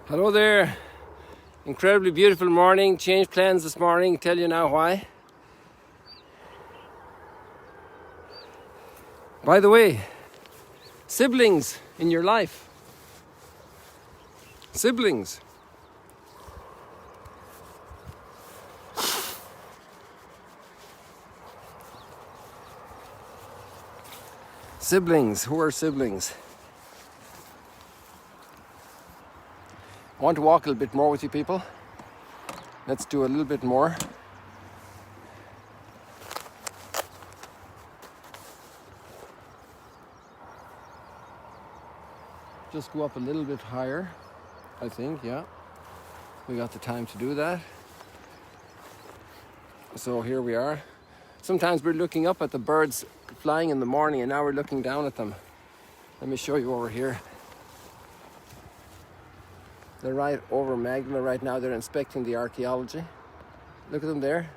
Hello there. Incredibly beautiful morning. Changed plans this morning. Tell you now why. By the way, siblings in your life. Siblings. Siblings. Who are siblings? I want to walk a little bit more with you people. Let's do a little bit more. Just go up a little bit higher, I think, yeah. We got the time to do that. So here we are. Sometimes we're looking up at the birds flying in the morning and now we're looking down at them. Let me show you over here. They're right over Magdala right now. They're inspecting the archaeology. Look at them there.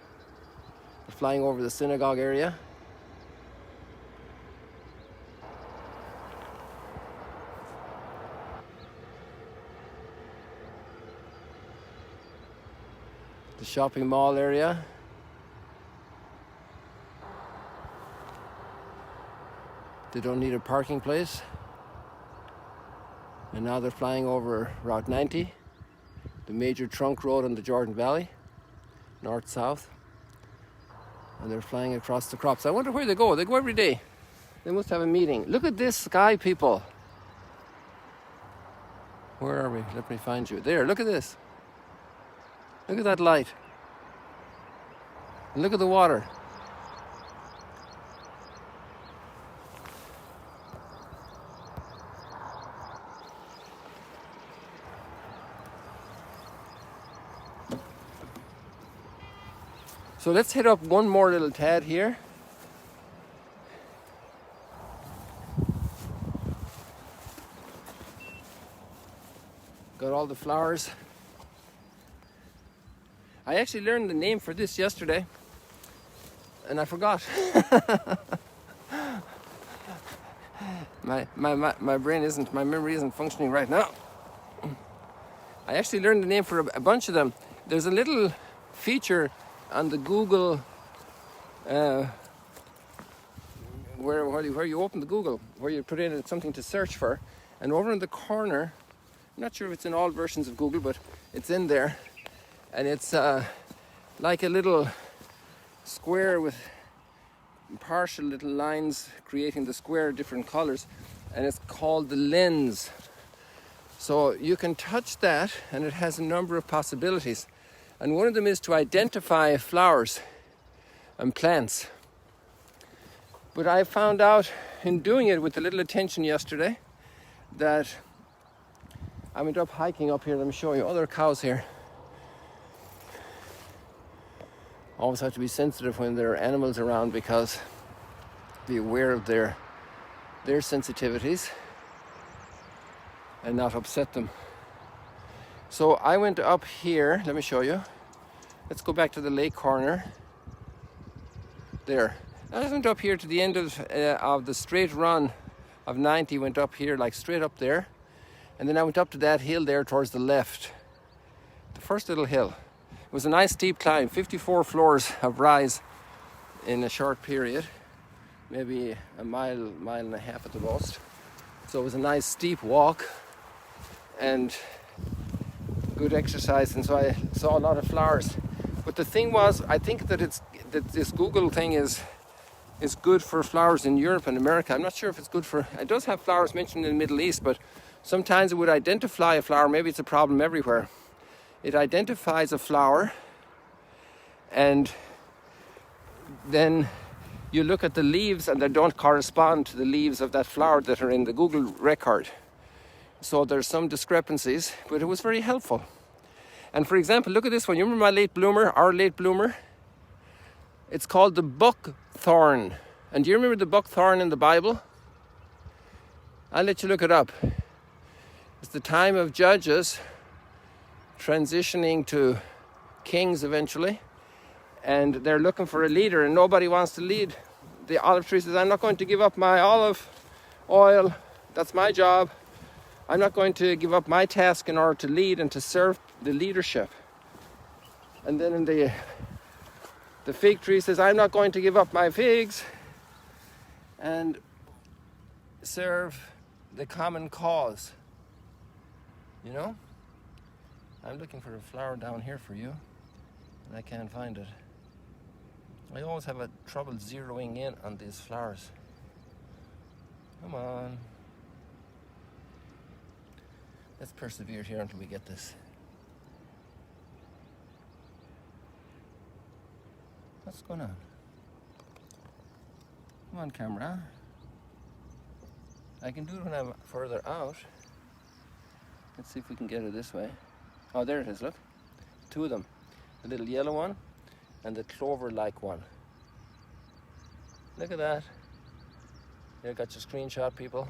They're flying over the synagogue area. The shopping mall area. They don't need a parking place. And now they're flying over Route 90, the major trunk road in the Jordan Valley, north-south. And they're flying across the crops. I wonder where they go. They go every day. They must have a meeting. Look at this sky, people. Where are we? Let me find you. There, look at this. Look at that light. And look at the water. So let's head up one more little tad here. Got all the flowers. I actually learned the name for this yesterday and I forgot. my brain isn't, my memory isn't functioning right now. I actually learned the name for a bunch of them. There's a little feature on the Google, where you open the Google, where you put in something to search for, and over in the corner, I'm not sure if it's in all versions of Google, but it's in there, and it's like a little square with partial little lines creating the square, different colors, and it's called the lens. So you can touch that, and it has a number of possibilities. And one of them is to identify flowers and plants. But I found out in doing it with a little attention yesterday that I went up hiking up here. Let me show you. Oh, there are cows here. Always have to be sensitive when there are animals around because be aware of their sensitivities and not upset them. So I went up here, let me show you. Let's go back to the lake corner. There. I went up here to the end of the straight run of 90, went up here, like straight up there. And then I went up to that hill there towards the left. The first little hill. It was a nice steep climb, 54 floors of rise in a short period. Maybe a mile and a half at the most. So it was a nice steep walk. And good exercise, and so I saw a lot of flowers. But the thing was, I think that this Google thing is good for flowers in Europe and America. I'm not sure if it's good for, it does have flowers mentioned in the Middle East, but sometimes it would identify a flower. Maybe it's a problem everywhere. It identifies a flower, and then you look at the leaves and they don't correspond to the leaves of that flower that are in the Google record. So there's some discrepancies, but it was very helpful. And for example, look at this one. You remember my late bloomer, our late bloomer? It's called the buckthorn. And do you remember the buckthorn in the Bible? I'll let you look it up. It's the time of judges transitioning to kings eventually. And they're looking for a leader and nobody wants to lead. The olive tree says, I'm not going to give up my olive oil. That's my job. I'm not going to give up my task in order to lead and to serve the leadership. And then in the fig tree says, I'm not going to give up my figs and serve the common cause. You know? I'm looking for a flower down here for you, and I can't find it. I always have a trouble zeroing in on these flowers. Come on. Let's persevere here until we get this. What's going on? Come on, camera. I can do it when I'm further out. Let's see if we can get it this way. Oh, there it is, look. Two of them. The little yellow one and the clover-like one. Look at that. There, got your screenshot, people.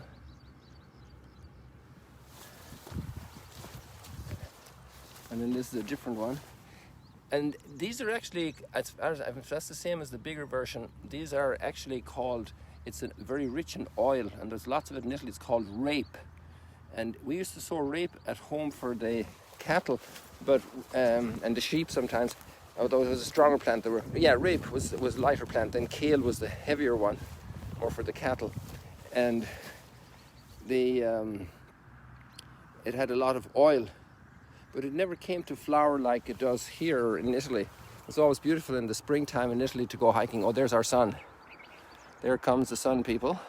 And then this is a different one. And these are actually, as far as that's the same as the bigger version. These are actually called, it's very rich in oil, and there's lots of it in Italy. It's called rape. And we used to sow rape at home for the cattle, but and the sheep sometimes. Although it was a stronger plant, rape was lighter plant. Then kale was the heavier one, more for the cattle, and it had a lot of oil, but it never came to flower like it does here in Italy. It's always beautiful in the springtime in Italy to go hiking. Oh, there's our sun. There comes the sun, people.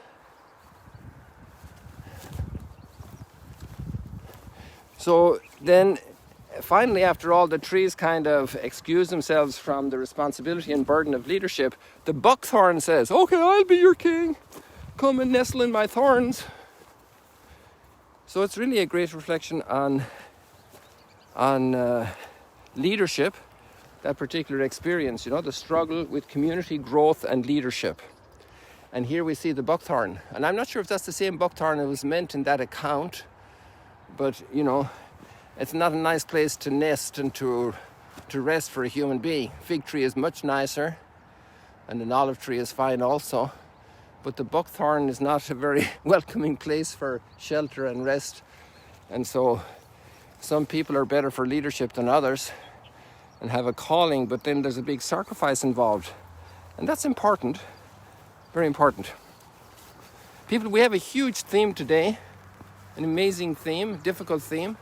So then, finally, after all the trees kind of excuse themselves from the responsibility and burden of leadership, the buckthorn says, okay, I'll be your king. Come and nestle in my thorns. So it's really a great reflection on leadership, that particular experience, you know, the struggle with community growth and leadership. And here we see the buckthorn. And I'm not sure if that's the same buckthorn that was meant in that account, but, you know, it's not a nice place to nest and to rest for a human being. Fig tree is much nicer, and an olive tree is fine also. But the buckthorn is not a very welcoming place for shelter and rest. And so some people are better for leadership than others and have a calling, but then there's a big sacrifice involved. And that's important, very important. People, we have a huge theme today, an amazing theme, difficult theme.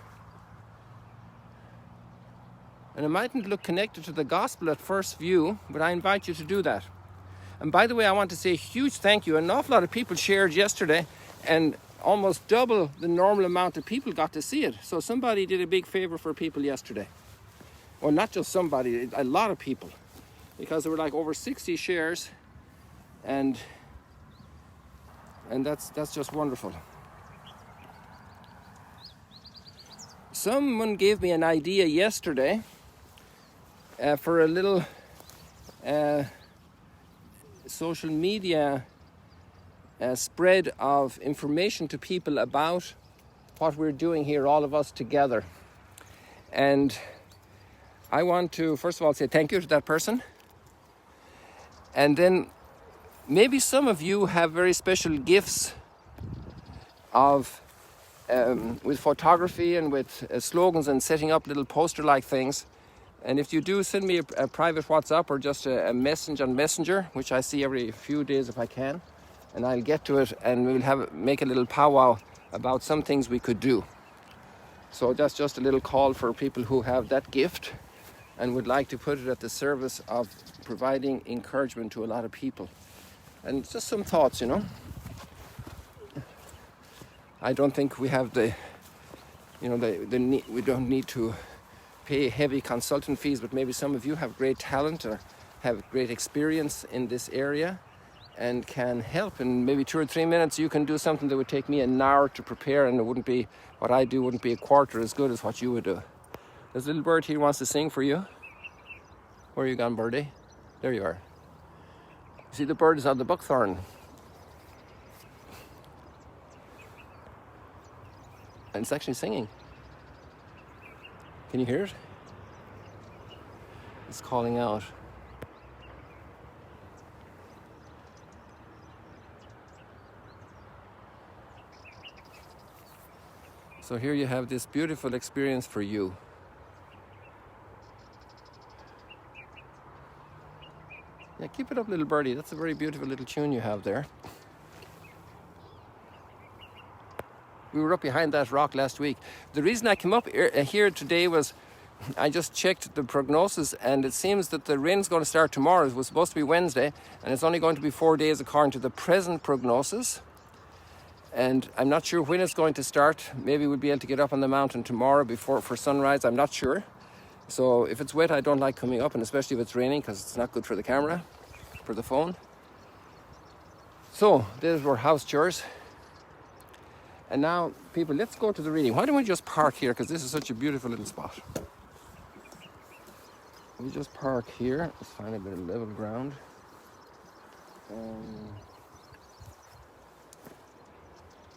And it mightn't look connected to the gospel at first view, but I invite you to do that. And by the way, I want to say a huge thank you. An awful lot of people shared yesterday, and almost double the normal amount of people got to see it. So somebody did a big favor for people yesterday. Or not just somebody, a lot of people. Because there were like over 60 shares, and that's just wonderful. Someone gave me an idea yesterday for a little social media spread of information to people about what we're doing here, all of us together. And I want to, first of all, say thank you to that person. And then maybe some of you have very special gifts of with photography and with slogans and setting up little poster-like things. And if you do, send me a private WhatsApp or just a message on Messenger, which I see every few days if I can, and I'll get to it, and we'll make a little powwow about some things we could do. So that's just a little call for people who have that gift and would like to put it at the service of providing encouragement to a lot of people. And just some thoughts, you know. I don't think we have the need, we don't need to pay heavy consultant fees, but maybe some of you have great talent or have great experience in this area and can help. In maybe 2 or 3 minutes, you can do something that would take me an hour to prepare, and it wouldn't be, what I do wouldn't be a quarter as good as what you would do. There's a little bird here who wants to sing for you. Where are you gone, birdie? There you are. You see, the bird is on the buckthorn. And it's actually singing. Can you hear it? It's calling out. So here you have this beautiful experience for you. Yeah, keep it up, little birdie. That's a very beautiful little tune you have there. We were up behind that rock last week. The reason I came up here today was I just checked the prognosis, and it seems that the rain's going to start tomorrow. It was supposed to be Wednesday, and it's only going to be 4 days according to the present prognosis. And I'm not sure when it's going to start. Maybe we'll be able to get up on the mountain tomorrow for sunrise. I'm not sure. So if it's wet, I don't like coming up, and especially if it's raining, because it's not good for the camera, for the phone. So these were house chores. And now, people, let's go to the reading. Why don't we just park here, because this is such a beautiful little spot. We just park here. Let's find a bit of level ground.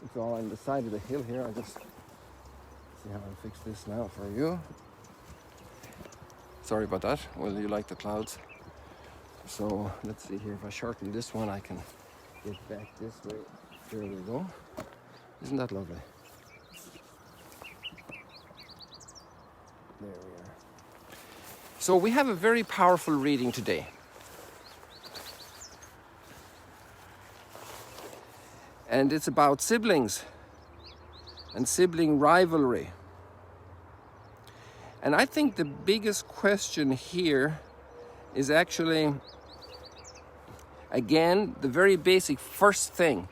It's all on the side of the hill here. I'll just see how I fix this now for you. Sorry about that. Well, you like the clouds. So let's see here. If I shorten this one, I can get back this way. There we go. Isn't that lovely? There we are. So we have a very powerful reading today. And it's about siblings and sibling rivalry. And I think the biggest question here is actually, again, the very basic first thing.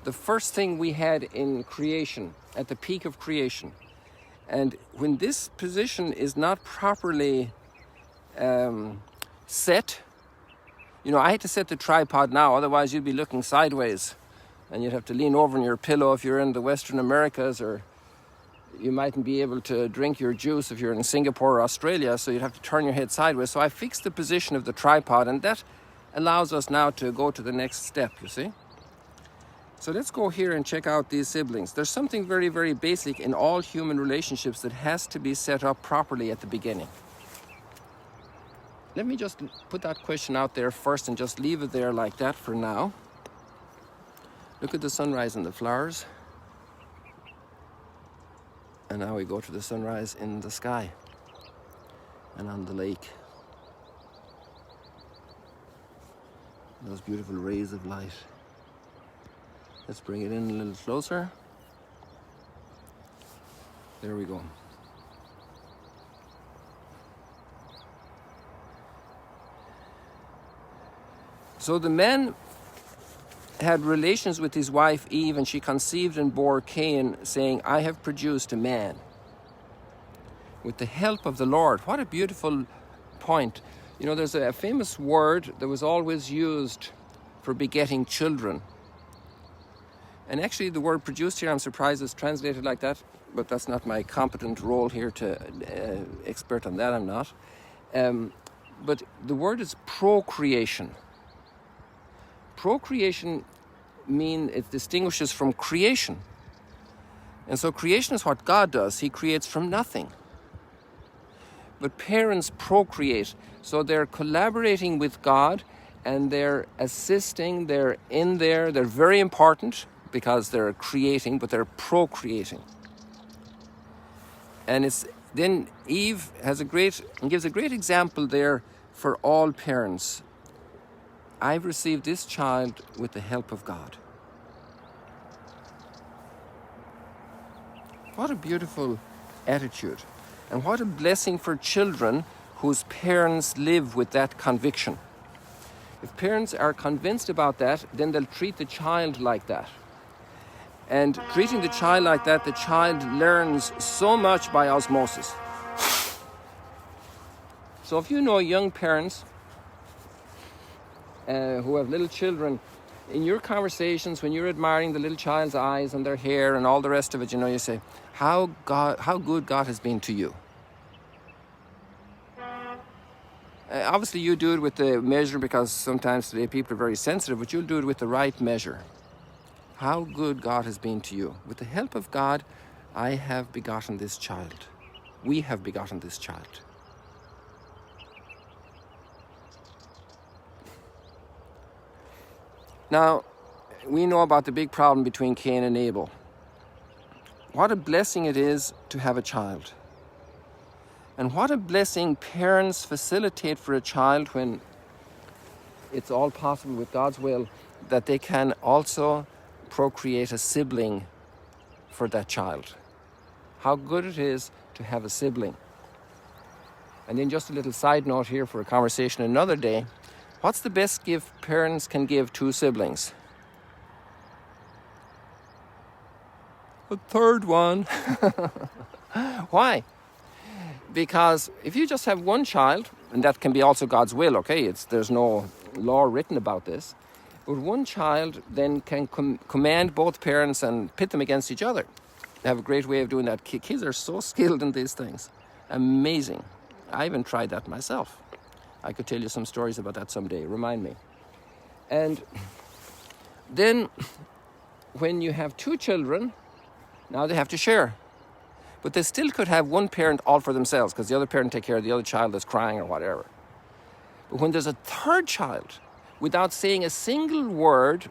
The first thing we had in creation, at the peak of creation. And when this position is not properly set, you know, I had to set the tripod now, otherwise you'd be looking sideways. And you'd have to lean over on your pillow if you're in the Western Americas, or you mightn't be able to drink your juice if you're in Singapore or Australia, so you'd have to turn your head sideways. So I fixed the position of the tripod, and that allows us now to go to the next step, you see. So let's go here and check out these siblings. There's something very, very basic in all human relationships that has to be set up properly at the beginning. Let me just put that question out there first and just leave it there like that for now. Look at the sunrise and the flowers. And now we go to the sunrise in the sky and on the lake. Those beautiful rays of light. Let's bring it in a little closer. There we go. So the man had relations with his wife Eve, and she conceived and bore Cain, saying, I have produced a man with the help of the Lord. What a beautiful point. You know, there's a famous word that was always used for begetting children. And actually the word produced here, I'm surprised it's translated like that, but that's not my competent role here to expert on that, I'm not. But the word is procreation. Procreation it distinguishes from creation. And so creation is what God does. He creates from nothing. But parents procreate. So they're collaborating with God, and they're assisting, they're in there, they're very important because they're creating, but they're procreating. And then Eve gives a great example there for all parents. I've received this child with the help of God. What a beautiful attitude. And what a blessing for children whose parents live with that conviction. If parents are convinced about that, then they'll treat the child like that. And treating the child like that, the child learns so much by osmosis. So if you know young parents who have little children, in your conversations, when you're admiring the little child's eyes and their hair and all the rest of it, you know, you say, how good God has been to you. Obviously you do it with the measure, because sometimes today people are very sensitive, but you'll do it with the right measure. How good God has been to you. With the help of God, I have begotten this child. We have begotten this child. Now, we know about the big problem between Cain and Abel. what a blessing it is to have a child. And what a blessing parents facilitate for a child when it's all possible with God's will, that they can also procreate a sibling for that child. How good it is to have a sibling. And then just a little side note here for a conversation another day. What's the best gift parents can give two siblings? A third one. Why? Because if you just have one child, and that can be also God's will, okay? There's no law written about this. But one child then can command both parents and pit them against each other. They have a great way of doing that. Kids are so skilled in these things. Amazing. I even tried that myself. I could tell you some stories about that someday. Remind me. And then when you have two children, now they have to share. But they still could have one parent all for themselves because the other parent take care of the other child that's crying or whatever. But when there's a third child, without saying a single word,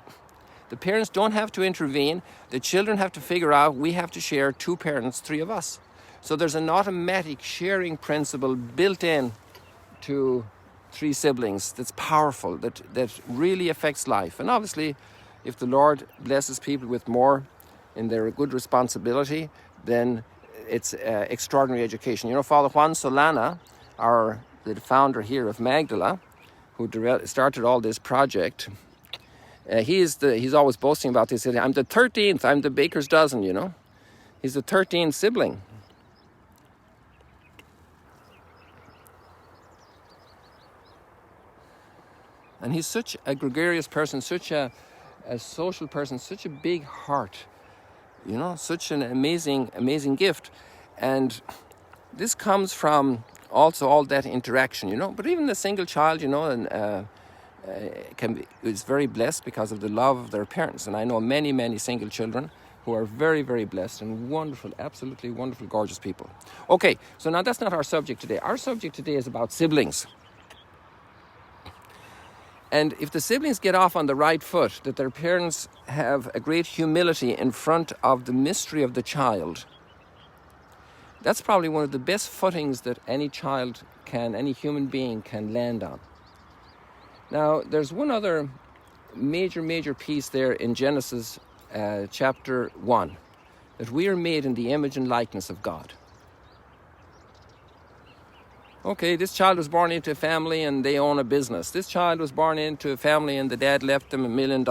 the parents don't have to intervene. The children have to figure out, we have to share, two parents, three of us. So there's an automatic sharing principle built in to three siblings that's powerful, that really affects life. And obviously, if the Lord blesses people with more in their good responsibility, then it's extraordinary education. You know, Father Juan Solana, the founder here of Magdala, who started all this project, he's always boasting about this. He said, I'm the 13th, I'm the baker's dozen, you know. He's the 13th sibling. And he's such a gregarious person, such a social person, such a big heart, you know, such an amazing gift. And this comes from also all that interaction, you know. But even the single child, you know, is very blessed because of the love of their parents. And I know many single children who are very, very blessed and wonderful, absolutely wonderful, gorgeous people. Okay, so now that's not our subject today. Our subject today is about siblings. And if the siblings get off on the right foot, that their parents have a great humility in front of the mystery of the child, that's probably one of the best footings that any human being can land on. Now, there's one other major piece there in Genesis chapter 1, that we are made in the image and likeness of God. Okay, this child was born into a family and they own a business. This child was born into a family and the dad left them $1 million.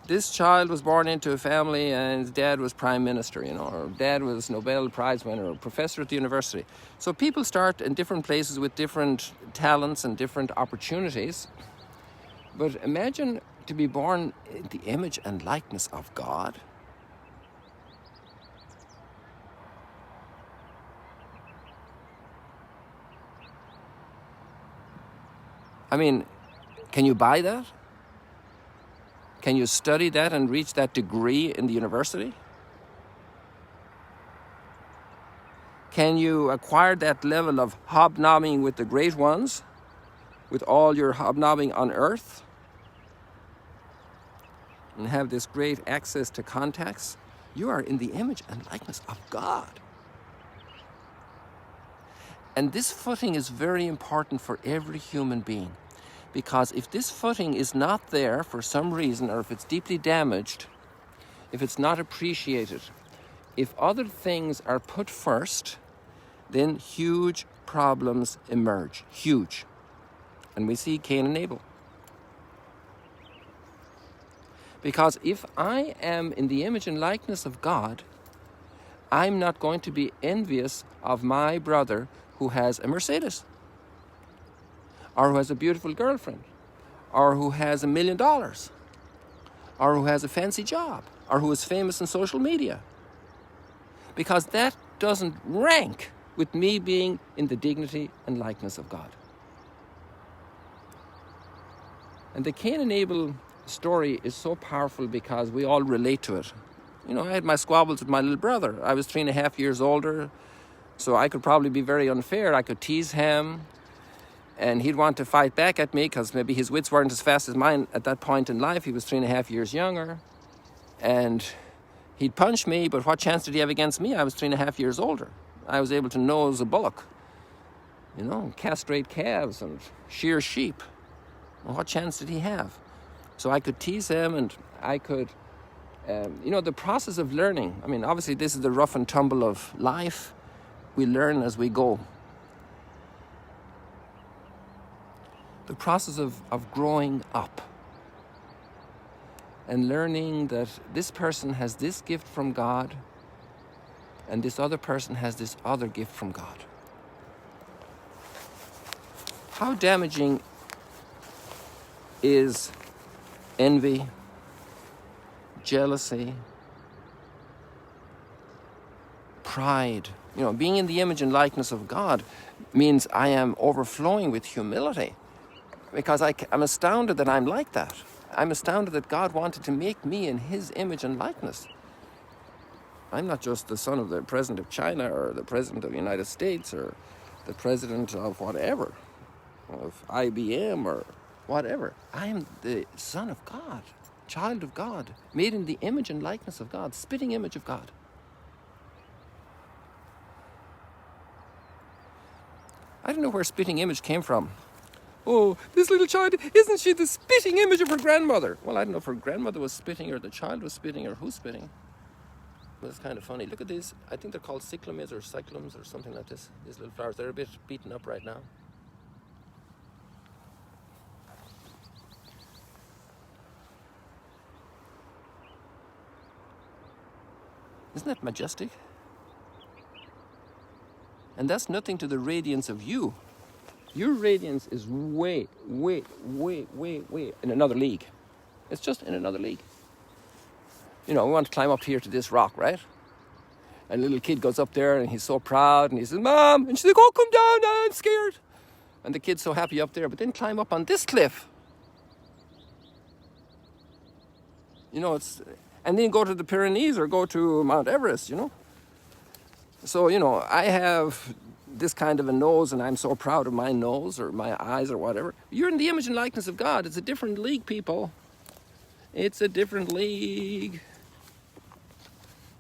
This child was born into a family and his dad was prime minister, you know, or dad was Nobel Prize winner or professor at the university. So people start in different places with different talents and different opportunities. But imagine to be born in the image and likeness of God. I mean, can you buy that? Can you study that and reach that degree in the university? Can you acquire that level of hobnobbing with the great ones, with all your hobnobbing on earth, and have this great access to contacts? You are in the image and likeness of God. And this footing is very important for every human being, because if this footing is not there for some reason, or if it's deeply damaged, if it's not appreciated, if other things are put first, then huge problems emerge, huge. And we see Cain and Abel. Because if I am in the image and likeness of God, I'm not going to be envious of my brother who has a Mercedes, or who has a beautiful girlfriend, or who has $1 million, or who has a fancy job, or who is famous in social media. Because that doesn't rank with me being in the dignity and likeness of God. And the Cain and Abel story is so powerful because we all relate to it. You know, I had my squabbles with my little brother. I was 3.5 years older, so I could probably be very unfair. I could tease him, and he'd want to fight back at me because maybe his wits weren't as fast as mine at that point in life. He was 3.5 years younger, and He'd punch me, but what chance did he have against me? I was 3.5 years older. I was able to nose a bullock, castrate calves and shear sheep. Well, what chance did he have? So I could tease him, and I could, the process of learning. I mean, obviously this is the rough and tumble of life. We learn as we go. The process of growing up and learning that this person has this gift from God and this other person has this other gift from God. How damaging is envy, jealousy, pride? Being in the image and likeness of God means I am overflowing with humility, because I'm astounded that I'm like that. I'm astounded that God wanted to make me in his image and likeness. I'm not just the son of the president of China or the president of the United States or the president of whatever, of IBM or whatever. I am the son of God, child of God, made in the image and likeness of God, spitting image of God. I don't know where spitting image came from. Oh, this little child, isn't she the spitting image of her grandmother? Well, I don't know if her grandmother was spitting or the child was spitting or who's spitting. But it's kind of funny. Look at these. I think they're called cyclams or cyclums or something like this. These little flowers. They're a bit beaten up right now. Isn't that majestic? And that's nothing to the radiance of you. Your radiance is way in another league. It's just in another league. We want to climb up here to this rock, right? And a little kid goes up there and he's so proud and he says, Mom! And she's like, oh, come down, I'm scared. And the kid's so happy up there, but then climb up on this cliff. And then go to the Pyrenees or go to Mount Everest, So, I have this kind of a nose and I'm so proud of my nose or my eyes or whatever. You're in the image and likeness of God. It's a different league, people. It's a different league.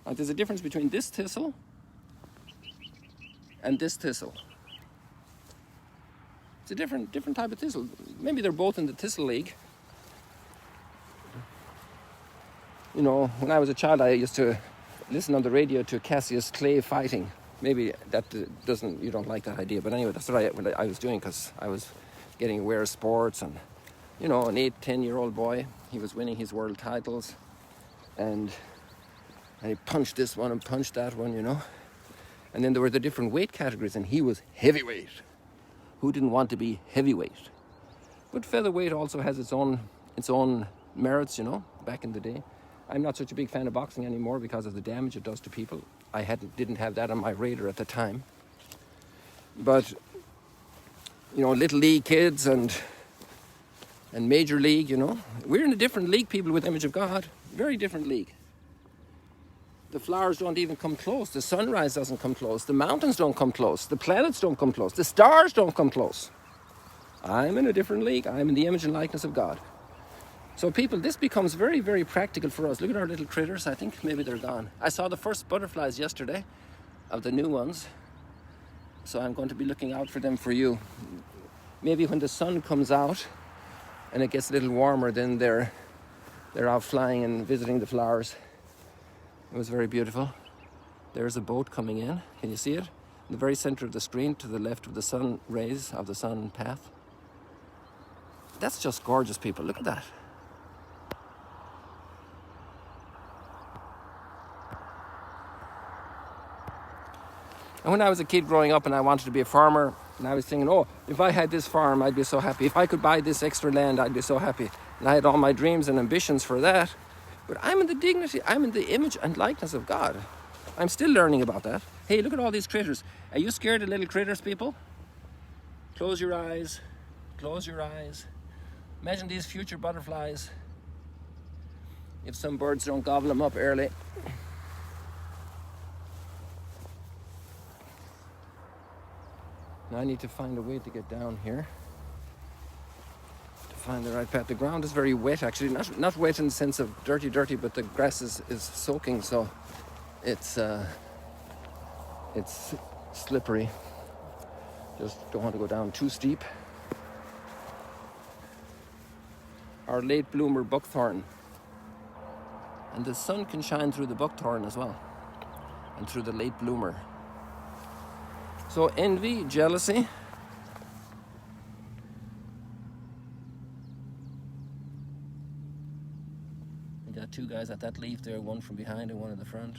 There's a difference between this thistle and this thistle. It's a different type of thistle. Maybe they're both in the thistle league. When I was a child, I used to listen on the radio to Cassius Clay fighting. Maybe that you don't like that idea, but anyway, that's what I was doing, because I was getting aware of sports, and an 8-10-year-old boy, he was winning his world titles, and he punched this one and punched that one, and then there were the different weight categories, and he was heavyweight. Who didn't want to be heavyweight? But featherweight also has its own merits, back in the day. I'm not such a big fan of boxing anymore because of the damage it does to people. I didn't have that on my radar at the time. But, little league kids and major league, we're in a different league, people, with the image of God. Very different league. The flowers don't even come close. The sunrise doesn't come close. The mountains don't come close. The planets don't come close. The stars don't come close. I'm in a different league. I'm in the image and likeness of God. So people, this becomes very, very practical for us. Look at our little critters. I think maybe they're gone. I saw the first butterflies yesterday of the new ones. So I'm going to be looking out for them for you. Maybe when the sun comes out and it gets a little warmer, then they're out flying and visiting the flowers. It was very beautiful. There's a boat coming in. Can you see it? In the very center of the screen, to the left of the sun rays, of the sun path. That's just gorgeous, people. Look at that. And when I was a kid growing up and I wanted to be a farmer, and I was thinking, oh, if I had this farm, I'd be so happy. If I could buy this extra land, I'd be so happy. And I had all my dreams and ambitions for that. But I'm in the dignity, I'm in the image and likeness of God. I'm still learning about that. Hey, look at all these critters. Are you scared of little critters, people? Close your eyes. Close your eyes. Imagine these future butterflies. If some birds don't gobble them up early. Now I need to find a way to get down here. To find the right path. The ground is very wet, actually. Not wet in the sense of dirty, but the grass is soaking, so it's slippery. Just don't want to go down too steep. Our late bloomer buckthorn. And the sun can shine through the buckthorn as well, and through the late bloomer. So envy, jealousy. We got two guys at that leaf there, one from behind and one at the front.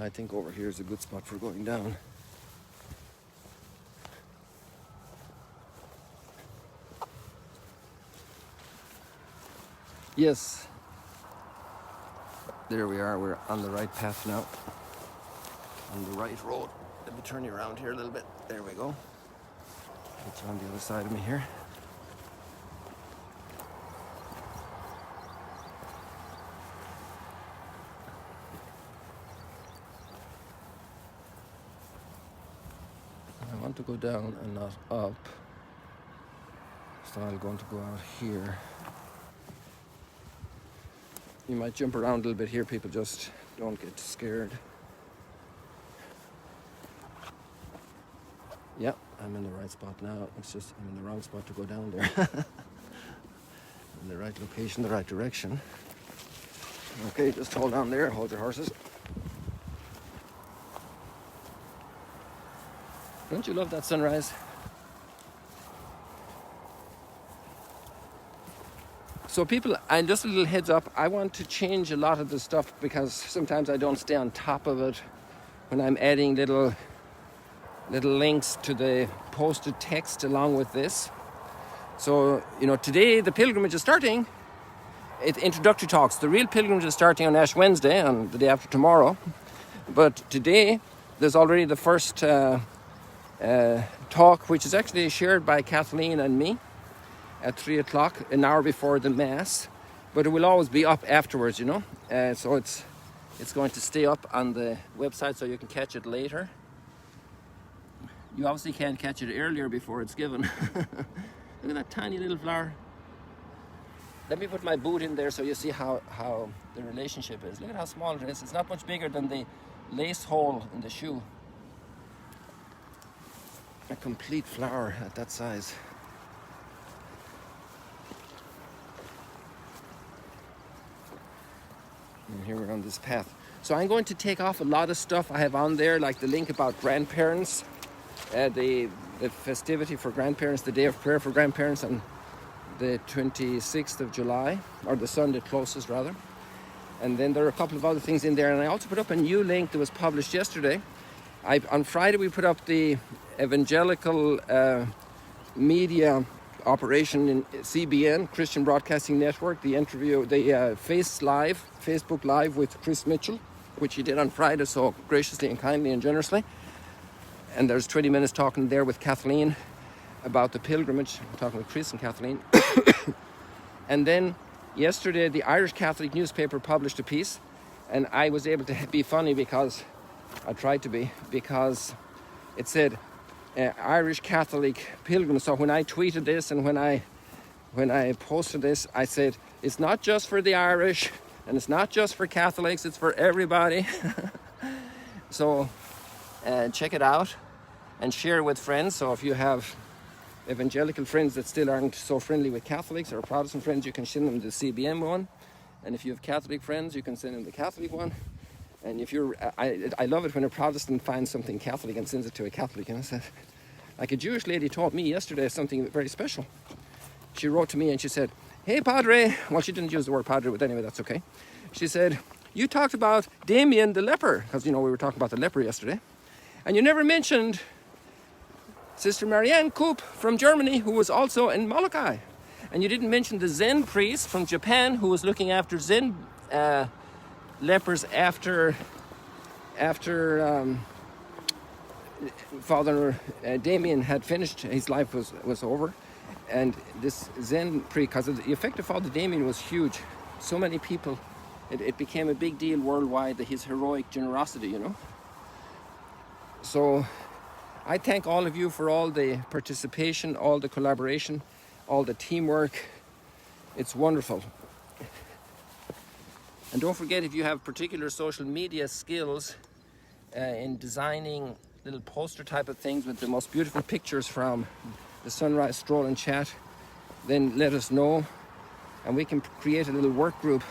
I think over here is a good spot for going down. Yes. There we are, we're on the right path now. On the right road. Let me turn you around here a little bit. There we go. It's on the other side of me here. I want to go down and not up. So I'm going to go out here. You might jump around a little bit here, people, just don't get scared. Yeah, I'm in the right spot now. It's just I'm in the wrong spot to go down there. In the right location, the right direction. Okay, just hold on there, hold your horses. Don't you love that sunrise? So people, and just a little heads up, I want to change a lot of the stuff because sometimes I don't stay on top of it when I'm adding little links to the posted text along with this. So, today the pilgrimage is starting. It's introductory talks. The real pilgrimage is starting on Ash Wednesday, on the day after tomorrow. But today, there's already the first talk, which is actually shared by Kathleen and me at 3 o'clock, an hour before the Mass. But it will always be up afterwards, so it's going to stay up on the website so you can catch it later. You obviously can't catch it earlier before it's given. Look at that tiny little flower. Let me put my boot in there so you see how the relationship is. Look at how small it is. It's not much bigger than the lace hole in the shoe. A complete flower at that size. And here we're on this path. So I'm going to take off a lot of stuff I have on there, like the link about grandparents, the festivity for grandparents, the day of prayer for grandparents on the 26th of July, or the Sunday closest rather. And then there are a couple of other things in there. And I also put up a new link that was published yesterday. On Friday we put up the evangelical media operation in CBN, Christian Broadcasting Network, the interview, the Facebook Live with Chris Mitchell, which he did on Friday so graciously and kindly and generously. And there's 20 minutes talking there with Kathleen about the pilgrimage. I'm talking with Chris and Kathleen. And then yesterday, the Irish Catholic newspaper published a piece, and I was able to be funny because I tried to be, because it said Irish Catholic pilgrims. So when I tweeted this and when I posted this, I said it's not just for the Irish and it's not just for Catholics, it's for everybody. So check it out and share with friends. So if you have evangelical friends that still aren't so friendly with Catholics, or Protestant friends, you can send them the CBN one. And if you have Catholic friends, you can send them the Catholic one. And if you're, I love it when a Protestant finds something Catholic and sends it to a Catholic. Like a Jewish lady told me yesterday something very special. She wrote to me and she said, "Hey, Padre," well, she didn't use the word Padre, but anyway, that's okay. She said, "You talked about Damien the leper," because, we were talking about the leper yesterday. "And you never mentioned Sister Marianne Koop from Germany, who was also in Molokai. And you didn't mention the Zen priest from Japan who was looking after Zen lepers after Father Damien had finished, his life was over. And this Zen priest, because the effect of Father Damien was huge. So many people, it became a big deal worldwide, that his heroic generosity, you know. So I thank all of you for all the participation, all the collaboration, all the teamwork. It's wonderful. And don't forget, if you have particular social media skills in designing little poster type of things with the most beautiful pictures from the Sunrise Stroll and Chat, then let us know, and we can create a little work group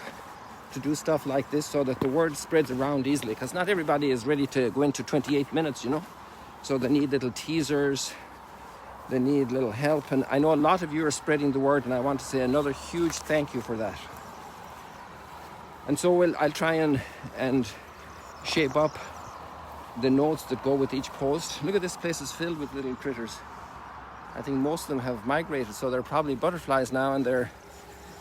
to do stuff like this so that the word spreads around easily, because not everybody is ready to go into 28 minutes, you know. So they need little teasers, they need little help, and I know a lot of you are spreading the word, and I want to say another huge thank you for that. And so I'll try and shape up the notes that go with each post. Look at this place is filled with little critters. I think most of them have migrated, so they're probably butterflies now, and they're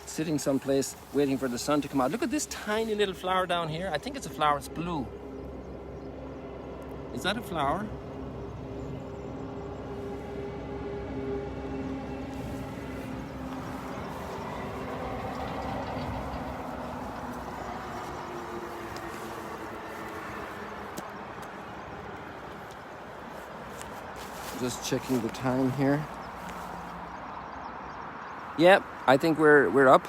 sitting someplace waiting for the sun to come out. Look at this tiny little flower down here. I think it's a flower, it's blue. Is that a flower? Just checking the time here. Yep, I think we're up.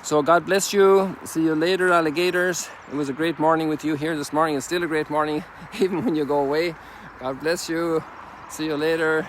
So God bless you. See you later, alligators. It was a great morning with you here this morning. It's still a great morning, even when you go away. God bless you. See you later.